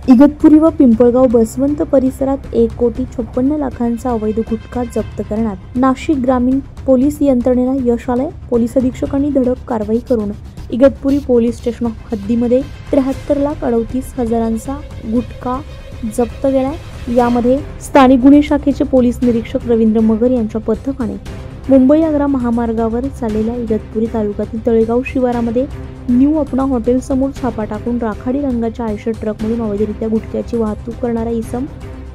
इगतपुरी व पिंपळगाव बसवंत परिसरात 1,56,00,000चा अवैध गुटखा जप्त करण्यात नाशिक ग्रामीण पोलीस यंत्रणेला यश आले। पोलीस अधीक्षकांनी धडक कारवाई करून इगतपुरी पोलीस स्टेशन हद्दीमध्ये 73,38,000चा गुटखा जप्त केला। यामध्ये स्थानिक गुन्हे शाखेचे पोलीस निरीक्षक रवींद्र मगर यांच्या पथकाने मुंबई आग्रा महामार्गावर चाललेल्या इगतपुरी तालुक्यातील तळेगाव शिवारामध्ये न्यू अपना हॉटेल समोर छापा टाकून राखाडी रंगाच्या आयशर ट्रकमधून अवैधरित्या गुटख्याची वाहतूक करणारा इसम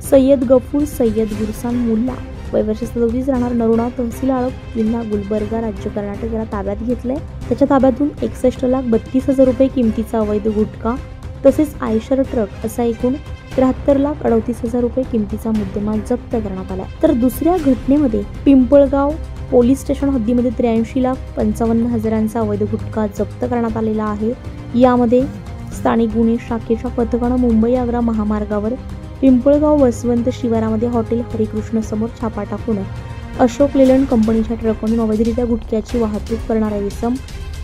सय्यद गफूर सय्यद गुरसान मुल्ला वय वर्ष 37 राहणार नरोडा तहसील आळप जिल्हा गुलबर्गा राज्य कर्नाटक याला ताब्यात घेतले। त्याच्या ताब्यातून 61,32,000 रुपये किमतीचा अवैध गुटखा तसेच आयशर ट्रक असा एकूण 73,38,000 रुपये किमतीचा मुद्देमाल जप्त करण्यात आला। तर दुसऱ्या घटनेमध्ये पिंपळगाव पोलीस स्टेशन हद्दीमध्ये 83,55,000चा अवैध गुटखा जप्त करण्यात आलेला आहे। यामध्ये स्थानिक गुन्हे शाखेच्या पथकाने मुंबई आग्रा महामार्गावर पिंपळगाव बसवंत शिवारामध्ये हॉटेल हरिकृष्ण समोर छापा टाकून अशोक लेलंड कंपनीच्या ट्रकमधून अवैधरित्या गुटख्याची वाहतूक करणारा इसम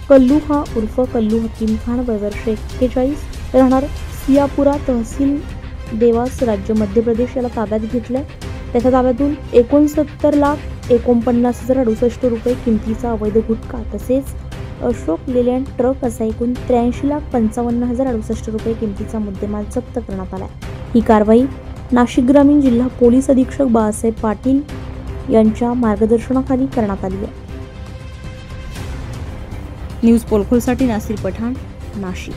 कल्लू हा उर्फ कल्लू हकीम खान वय वर्ष 41 राहणार सियापुरा तहसील देवास राज्य मध्य प्रदेश याला ताब्यात घेतले। त्याच्या ताब्यातून 69,49,068 रुपये किमतीचा अवैध गुटखा तसेच अशोक लेलँड ट्रक असा एकूण 83,55,068 रुपये किमतीचा मुद्देमाल जप्त करण्यात आला। ही कारवाई नाशिक ग्रामीण जिल्हा पोलीस अधीक्षक बाळासाहेब पाटील यांच्या मार्गदर्शनाखाली करण्यात आली आहे। न्यूज पोलखोलसाठी नासिर पठाण, नाशिक।